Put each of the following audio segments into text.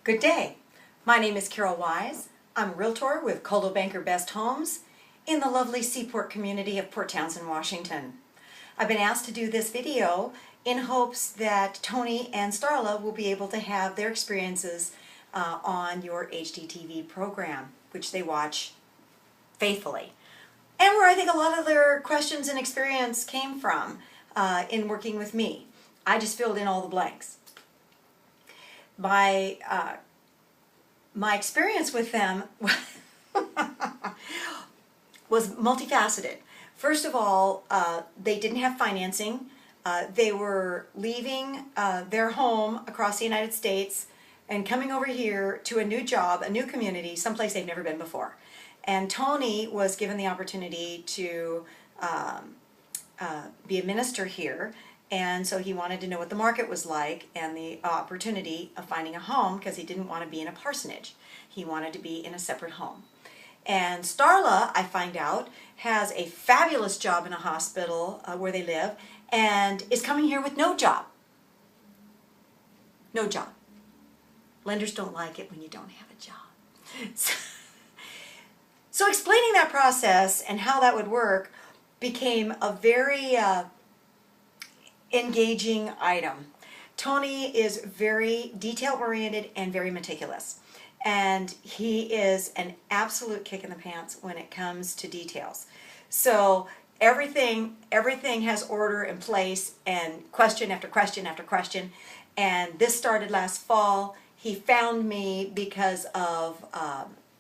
Good day. My name is Carolwise. I'm a realtor with Coldwell Banker Best Homes in the lovely Seaport community of Port Townsend, Washington. I've been asked to do this video in hopes that Tony and Starla will be able to have their experiences on your HDTV program, which they watch faithfully, and where I think a lot of their questions and experience came from in working with me. I just filled in all the blanks. My experience with them was multifaceted. First of all, they didn't have financing. They were leaving their home across the United States and coming over here to a new job, a new community, someplace they've never been before. And Tony was given the opportunity to be a minister here, and so he wanted to know what the market was like and the opportunity of finding a home, because he didn't want to be in a parsonage. He wanted to be in a separate home. And Starla, I find out, has a fabulous job in a hospital where they live, and is coming here with no job. No job. Lenders don't like it when you don't have a job. So explaining that process and how that would work became a very engaging item. Tony is very detail-oriented and very meticulous. And he is an absolute kick in the pants when it comes to details. So everything has order and place and question after question after question. And this started last fall. He found me because of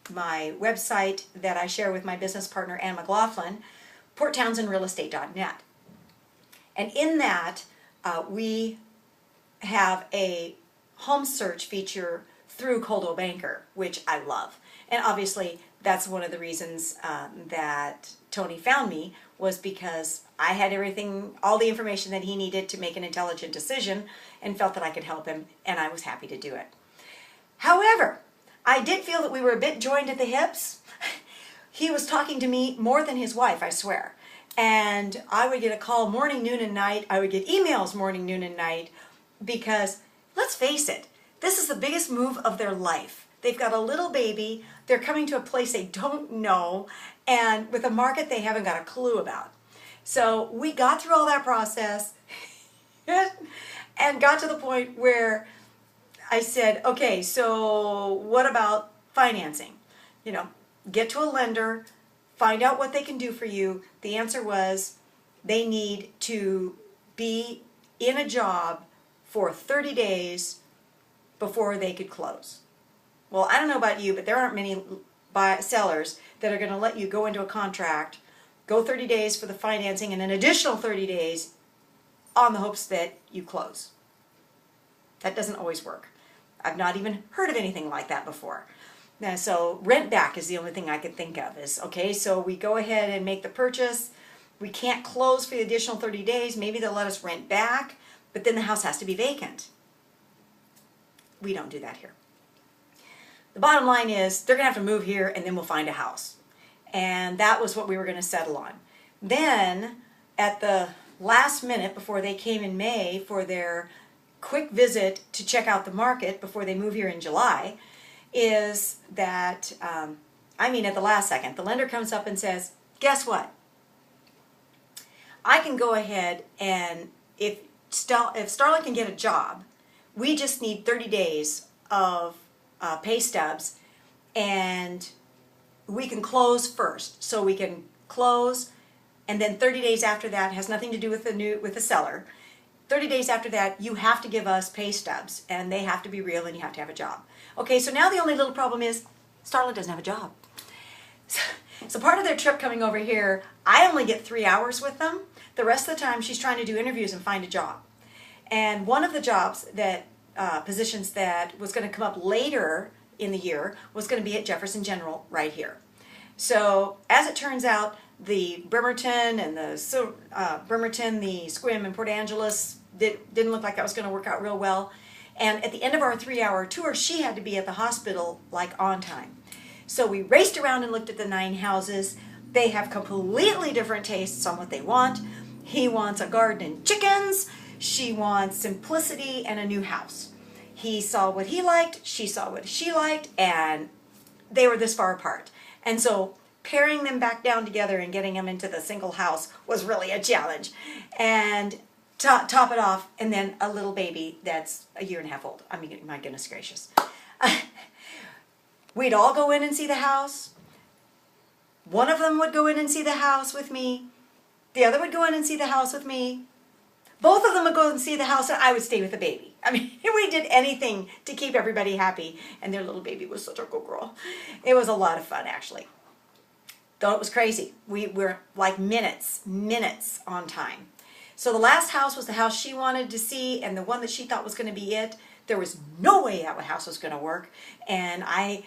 my website that I share with my business partner, Ann McLaughlin, porttownsendrealestate.net. And in that, we have a home search feature through Coldwell Banker, which I love. And obviously, that's one of the reasons that Tony found me, was because I had everything, all the information that he needed to make an intelligent decision, and felt that I could help him, and I was happy to do it. However, I did feel that we were a bit joined at the hips. He was talking to me more than his wife, I swear. And I would get a call morning, noon, and night. I would get emails morning, noon, and night, because, let's face it, this is the biggest move of their life. They've got a little baby, they're coming to a place they don't know, and with a market they haven't got a clue about. So we got through all that process and got to the point where I said, okay, so what about financing? You know, get to a lender, find out what they can do for you. The answer was they need to be in a job for 30 days before they could close. Well, I don't know about you, but there aren't many sellers that are going to let you go into a contract, go 30 days for the financing, and an additional 30 days on the hopes that you close. That doesn't always work. I've not even heard of anything like that before. Now, so rent back is the only thing I could think of. Is, okay, so we go ahead and make the purchase. We can't close for the additional 30 days. Maybe they'll let us rent back, but then the house has to be vacant. We don't do that here. The bottom line is they're going to have to move here, and then we'll find a house. And that was what we were going to settle on. Then, at the last minute, before they came in May for their quick visit to check out the market before they move here in July, is that, at the last second, the lender comes up and says, guess what? I can go ahead and, if Starla can get a job, we just need 30 days of pay stubs, and we can close first. So we can close, and then 30 days after that, has nothing to do with the seller. 30 days after that, you have to give us pay stubs, and they have to be real, and you have to have a job. Okay, so now the only little problem is Starla doesn't have a job. So part of their trip coming over here, I only get 3 hours with them. The rest of the time, she's trying to do interviews and find a job. And one of the jobs that, positions that was going to come up later in the year was going to be at Jefferson General right here. So as it turns out, the Bremerton and the Sequim and Port Angeles didn't look like that was going to work out real well. And at the end of our 3-hour tour, she had to be at the hospital like on time. So we raced around and looked at the 9 houses. They have completely different tastes on what they want. He wants a garden and chickens. She wants simplicity and a new house. He saw what he liked, she saw what she liked, and they were this far apart. And so paring them back down together and getting them into the single house was really a challenge. And top it off, and then a little baby that's a year and a half old. I mean, my goodness gracious. We'd all go in and see the house. One of them would go in and see the house with me. The other would go in and see the house with me. Both of them would go and see the house, and I would stay with the baby. I mean, we did anything to keep everybody happy, and their little baby was such a good girl. It was a lot of fun, actually. Though it was crazy. We were like minutes on time. So the last house was the house she wanted to see, and the one that she thought was going to be it. There was no way that house was going to work, and I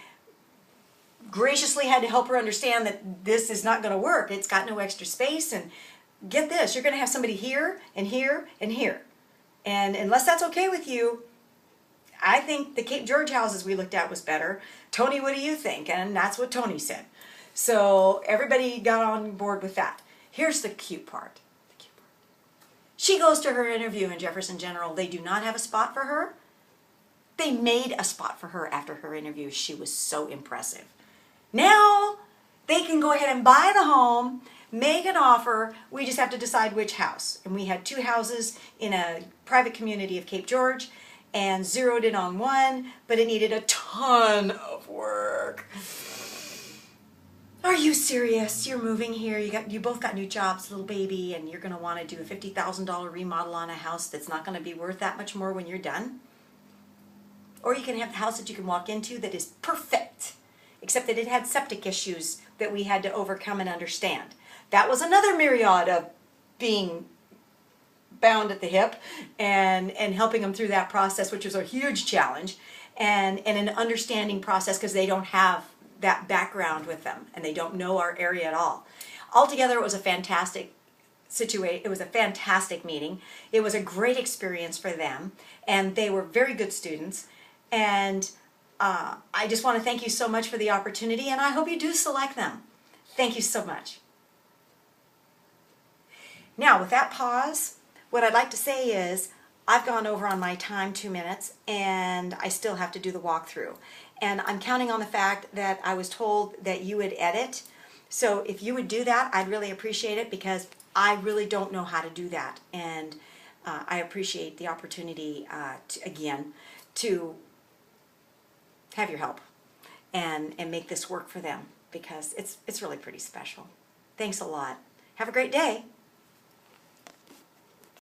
graciously had to help her understand that this is not going to work. It's got no extra space, and get this, you're going to have somebody here and here and here. And unless that's okay with you, I think the Cape George houses we looked at was better. Tony, what do you think? And that's what Tony said. So everybody got on board with that. Here's the cute part. She goes to her interview in Jefferson General. They do not have a spot for her. They made a spot for her after her interview. She was so impressive. Now they can go ahead and buy the home, make an offer. We just have to decide which house. And we had 2 houses in a private community of Cape George and zeroed in on one, but it needed a ton of work. Are you serious? You're moving here. You both got new jobs, little baby, and you're going to want to do a $50,000 remodel on a house that's not going to be worth that much more when you're done? Or you can have the house that you can walk into that is perfect, except that it had septic issues that we had to overcome and understand. That was another myriad of being bound at the hip and helping them through that process, which was a huge challenge, and an understanding process because they don't have that background with them and they don't know our area at all. Altogether, it was a fantastic situation. It was a fantastic meeting. It was a great experience for them, and they were very good students. And I just want to thank you so much for the opportunity, and I hope you do select them. Thank you so much. Now, with that pause, what I'd like to say is I've gone over on my time 2 minutes, and I still have to do the walkthrough. And I'm counting on the fact that I was told that you would edit. So if you would do that, I'd really appreciate it because I really don't know how to do that. And I appreciate the opportunity, to have your help and make this work for them because it's really pretty special. Thanks a lot. Have a great day.